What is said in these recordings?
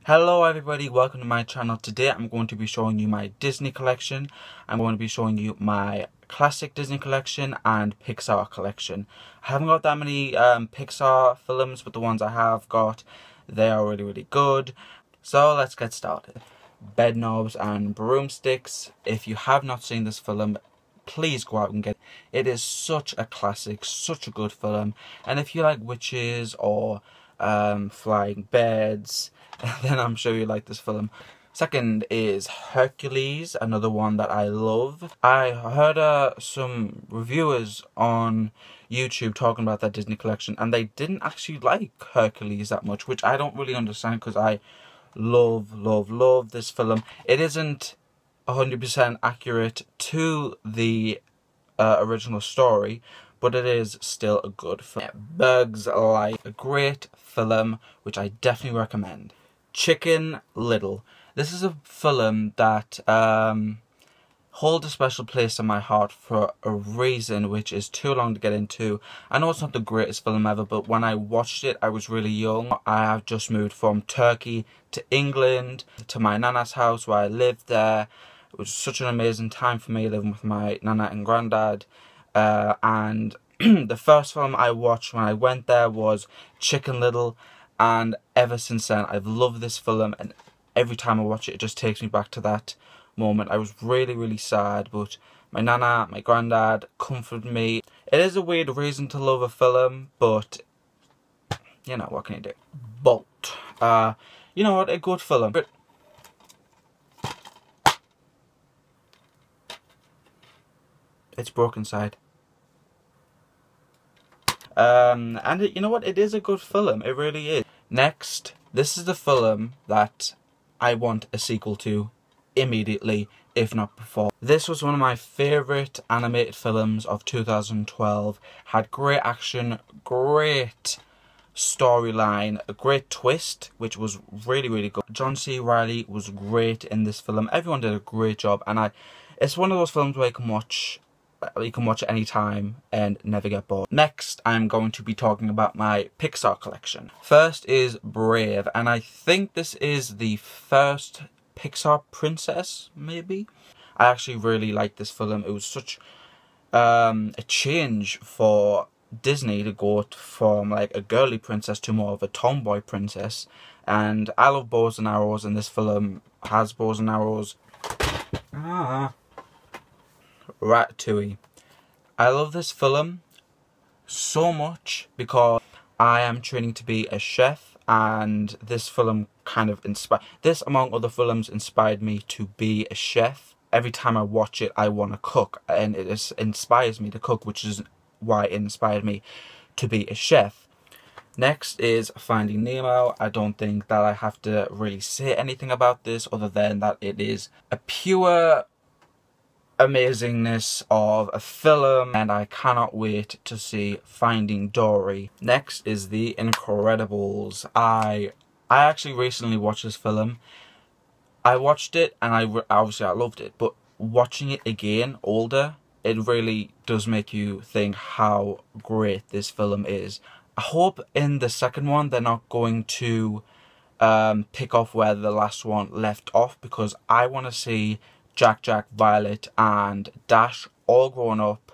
Hello everybody, welcome to my channel. Today I'm going to be showing you my Disney collection. I'm going to be showing you my classic Disney collection and Pixar collection. I haven't got that many Pixar films, but the ones I have got, they are really good. So let's get started. Bedknobs and Broomsticks. If you have not seen this film, please go out and get it. It is such a classic, such a good film. And if you like witches or flying birds, then I'm sure you like this film. Second is Hercules, another one that I love. I heard some reviewers on YouTube talking about that Disney collection, and they didn't actually like Hercules that much, which I don't really understand because I love this film. It isn't 100% accurate to the original story, but it is still a good film. Bugs Life, a great film which I definitely recommend. Chicken Little. This is a film that holds a special place in my heart for a reason which is too long to get into. I know it's not the greatest film ever, but when I watched it I was really young. I have just moved from Turkey to England, to my nana's house where I lived there. It was such an amazing time for me living with my nana and granddad. And the first film I watched when I went there was Chicken Little, and ever since then I've loved this film, and every time I watch it, it just takes me back to that moment. I was really sad, but my nana, my granddad comforted me. It is a weird reason to love a film, but you know, what can you do? Bolt. You know what, a good film. But it's broken side. And you know what, it is a good film, it really is. Next, this is the film that I want a sequel to immediately, if not before. This was one of my favourite animated films of 2012. Had great action, great storyline, a great twist, which was really good. John C. Reilly was great in this film. Everyone did a great job, and it's one of those films where you can watch it anytime and never get bored. Next, I'm going to be talking about my Pixar collection. First is Brave, and I think this is the first Pixar princess, maybe? I actually really liked this film. It was such a change for Disney to go from like a girly princess to more of a tomboy princess. And I love bows and arrows, and this film has bows and arrows. Ratatouille. I love this film so much because I am training to be a chef, and this film kind of this among other films inspired me to be a chef. Every time I watch it I want to cook, and it inspires me to cook, which is why it inspired me to be a chef. Next is Finding Nemo. I don't think that I have to really say anything about this other than that it is a pure amazingness of a film, and I cannot wait to see Finding Dory. Next is The Incredibles. I actually recently watched this film. I watched it and obviously I loved it, but watching it again older, it really does make you think how great this film is. I hope in the second one they're not going to pick off where the last one left off, because I want to see Jack, Violet and Dash all grown up.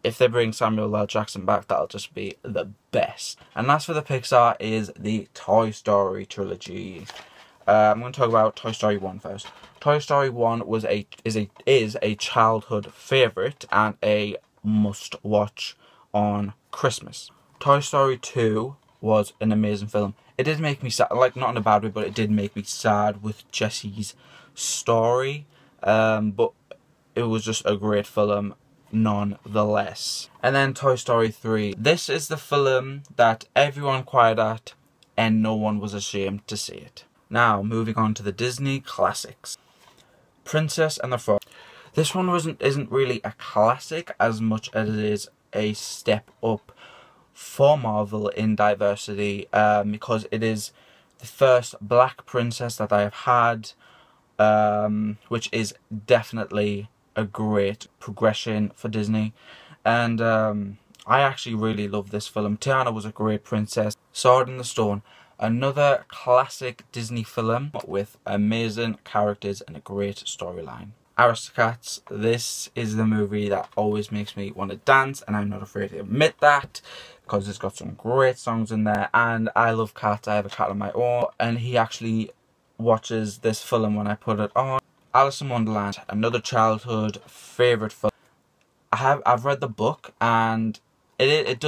If they bring Samuel L. Jackson back, that'll just be the best. And last for the Pixar is the Toy Story trilogy. I'm going to talk about Toy Story 1 first. Toy Story 1 is a childhood favourite and a must watch on Christmas. Toy Story 2 was an amazing film. It did make me sad, like not in a bad way, but it did make me sad with Jesse's story. But it was just a great film nonetheless. And then Toy Story 3. This is the film that everyone cried at and no one was ashamed to see it. Now, moving on to the Disney classics. Princess and the Frog. This one isn't really a classic as much as it is a step up for Marvel in diversity, because it is the first black princess that I have had, which is definitely a great progression for Disney. And I actually really love this film. Tiana was a great princess. Sword in the Stone, Another classic Disney film with amazing characters and a great storyline. Aristocats, this is the movie that always makes me want to dance, and I'm not afraid to admit that because it's got some great songs in there, and I love cats. I have a cat of my own, and he actually watches this film when I put it on. Alice in Wonderland, another childhood favourite film. I've read the book, and it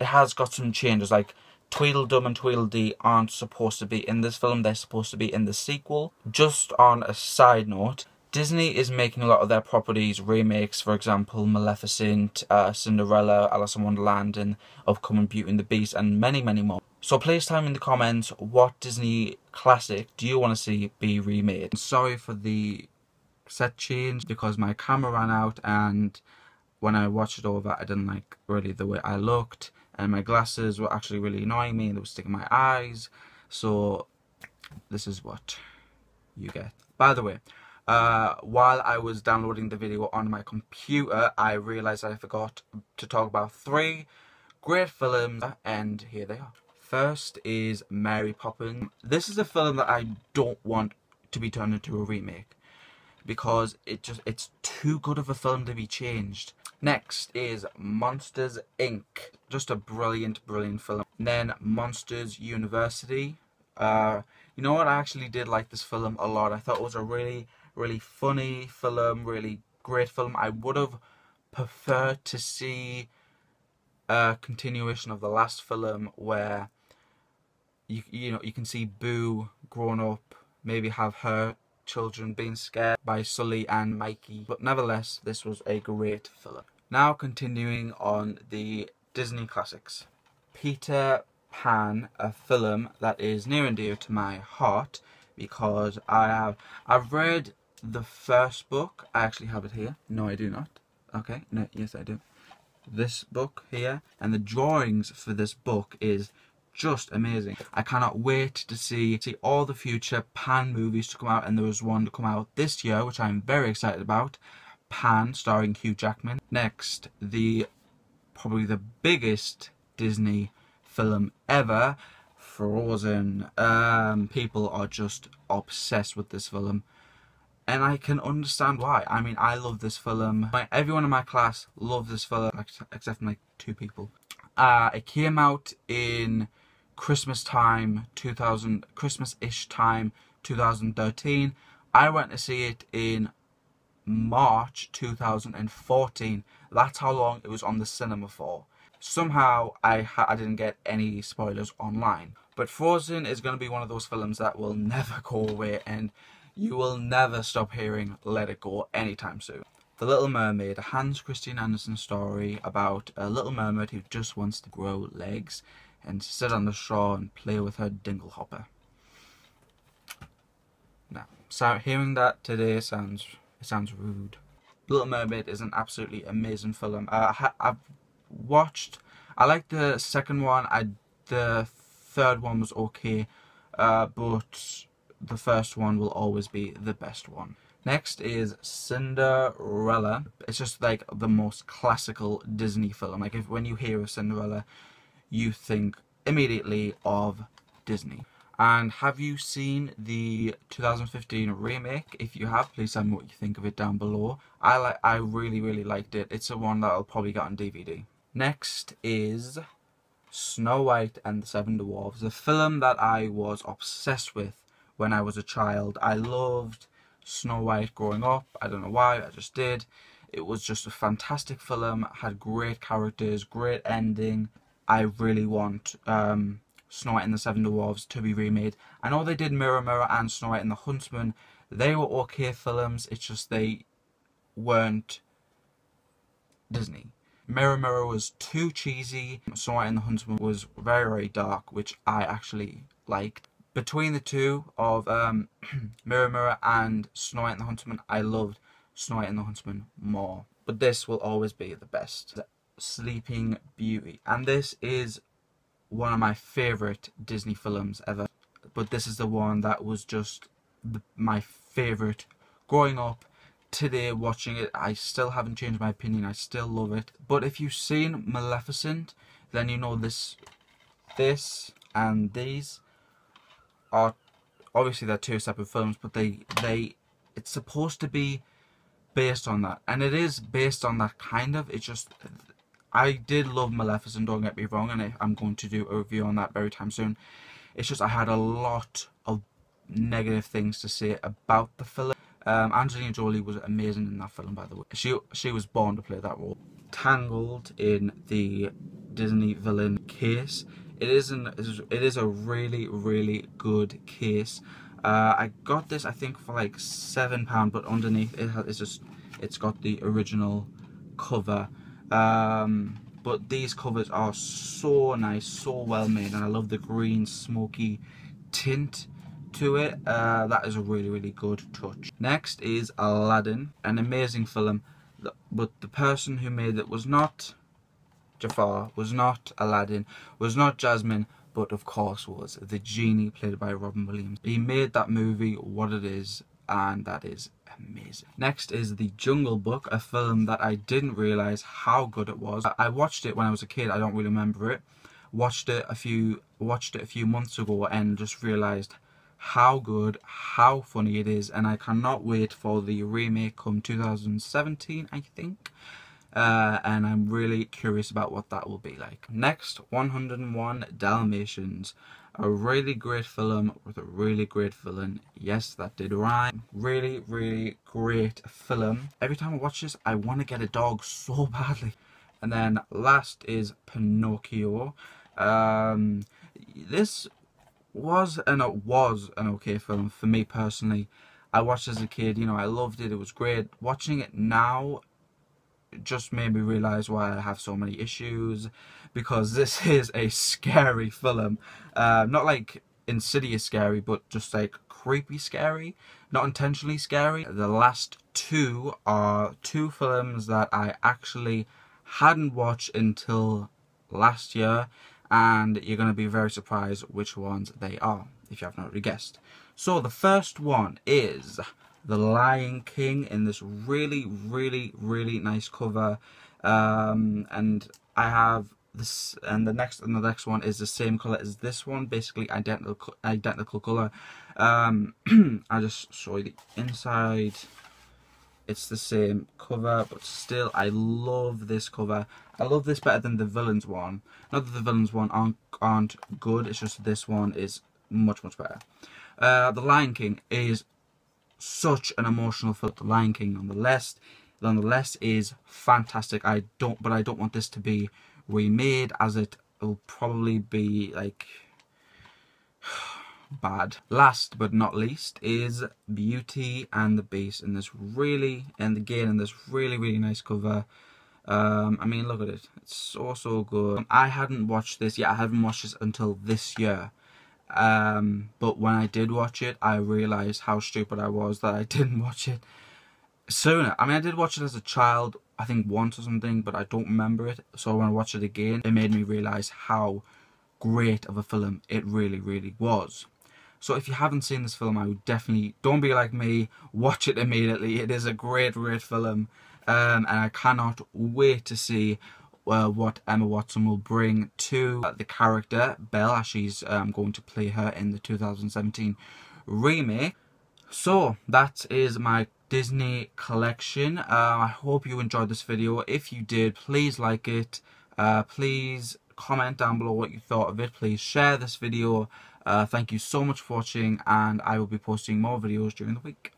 has got some changes, like Tweedledum and Tweedledee aren't supposed to be in this film, they're supposed to be in the sequel. Just on a side note, Disney is making a lot of their properties remakes, for example Maleficent, Cinderella, Alice in Wonderland, and upcoming Beauty and the Beast, and many, many more. So please tell me in the comments, what Disney classic do you want to see be remade? Sorry for the set change because my camera ran out, and when I watched it over I didn't like really the way I looked, and my glasses were actually really annoying me and they were sticking in my eyes. So this is what you get. By the way, while I was downloading the video on my computer, I realised I forgot to talk about 3 great films, and here they are. First is Mary Poppins. This is a film that I don't want to be turned into a remake because it's too good of a film to be changed. Next is Monsters Inc. Just a brilliant, brilliant film. And then Monsters University. You know what? I actually did like this film a lot. I thought it was a really, really funny film, really great film. I would have preferred to see a continuation of the last film where you know you can see Boo grown up, maybe have her children being scared by Sully and Mikey. But nevertheless, this was a great film. Now continuing on the Disney classics. Peter Pan, a film that is near and dear to my heart because I've read the first book. I actually have it here. No, I do not. Okay, no, yes I do. This book here, and the drawings for this book is just amazing. I cannot wait to see all the future Pan movies to come out, and there is one to come out this year which I'm very excited about. Pan, starring Hugh Jackman. Next, probably the biggest Disney film ever, Frozen. People are just obsessed with this film, and I can understand why. I mean, I love this film. Everyone in my class loves this film, except for like 2 people. It came out in Christmas time, Christmas-ish time, 2013. I went to see it in March 2014. That's how long it was on the cinema for. Somehow I didn't get any spoilers online. But Frozen is going to be one of those films that will never go away, and you will never stop hearing Let It Go anytime soon. The Little Mermaid, a Hans Christian Andersen story about a little mermaid who just wants to grow legs and sit on the shore and play with her dinglehopper. Now, so hearing that today sounds rude. Little Mermaid is an absolutely amazing film. I've watched. I like the second one. The third one was okay, but the first one will always be the best one. Next is Cinderella. It's just like the most classical Disney film. Like when you hear of Cinderella, you think immediately of Disney. And have you seen the 2015 remake? If you have, please tell me what you think of it down below. I really, really liked it. It's the one that I'll probably get on DVD. Next is Snow White and the Seven Dwarfs, the film that I was obsessed with when I was a child. I loved Snow White growing up. I don't know why, I just did. It was just a fantastic film, had great characters, great ending. I really want Snow White and the Seven Dwarfs to be remade. I know they did Mirror Mirror and Snow White and the Huntsman. They were okay films, it's just they weren't Disney. Mirror Mirror was too cheesy. Snow White and the Huntsman was very, very dark, which I actually liked. Between the two of Mirror Mirror and Snow White and the Huntsman, I loved Snow White and the Huntsman more. But this will always be the best. Sleeping Beauty. And this is one of my favourite Disney films ever. But this is the one that was just my favourite growing up. Today, watching it, I still haven't changed my opinion. I still love it. But if you've seen Maleficent, then you know this and these are obviously they're two separate films, but it's supposed to be based on that, and it is based on that kind of. It's just, I did love Maleficent, don't get me wrong, and I'm going to do a review on that very time soon. It's just I had a lot of negative things to say about the film. Angelina Jolie was amazing in that film, by the way. She was born to play that role. Tangled in the Disney villain case. It is a really, really good case. I got this, I think, for like £7, but underneath it's got the original cover. But these covers are so nice, so well made, and I love the green smoky tint to it. That is a really, really good touch. Next is Aladdin, an amazing film, but the person who made it was not Jafar, was not Aladdin, was not Jasmine, but of course was the genie played by Robin Williams. He made that movie what it is, and that is amazing. Next is The Jungle Book, a film that I didn't realise how good it was. I watched it when I was a kid, I don't really remember it. Watched it a few months ago and just realised how good, how funny it is, and I cannot wait for the remake come 2017, I think. And I'm really curious about what that will be like. Next, 101 Dalmatians. A really great film with a really great villain. Yes, that did rhyme. Really, really great film. Every time I watch this, I want to get a dog so badly. And then last is Pinocchio. This was an okay film for me personally. I watched it as a kid, you know, I loved it, it was great. Watching it now just made me realise why I have so many issues, because this is a scary film. Not like Insidious scary, but just like creepy scary, not intentionally scary. The last two are two films that I actually hadn't watched until last year, and you're going to be very surprised which ones they are, if you haven't already guessed. So the first one is The Lion King, in this really, really, really nice cover, and I have this, and the next one is the same color as this one, basically identical color. I'll just show you the inside. It's the same cover, but still, I love this cover. I love this better than the Villains one. Not that the Villains one aren't good, it's just this one is much, much better. The Lion King is such an emotional film. The Lion King, nonetheless, is fantastic. I don't want this to be remade, as it will probably be like bad. Last but not least is Beauty and the Beast, in this really, and again in this really, really nice cover. I mean, look at it, it's so good. I hadn't watched this yet. I haven't watched this until this year. But when I did watch it, I realised how stupid I was that I didn't watch it sooner. I mean, I did watch it as a child, I think once or something, but I don't remember it. So when I watched it again, it made me realise how great of a film it really, really was. So if you haven't seen this film, I would definitely, don't be like me, watch it immediately. It is a great, great film, and I cannot wait to see what Emma Watson will bring to the character Belle, as she's going to play her in the 2017 remake. So that is my Disney collection. I hope you enjoyed this video. If you did, please like it. Please comment down below what you thought of it. Please share this video. Thank you so much for watching, and I will be posting more videos during the week.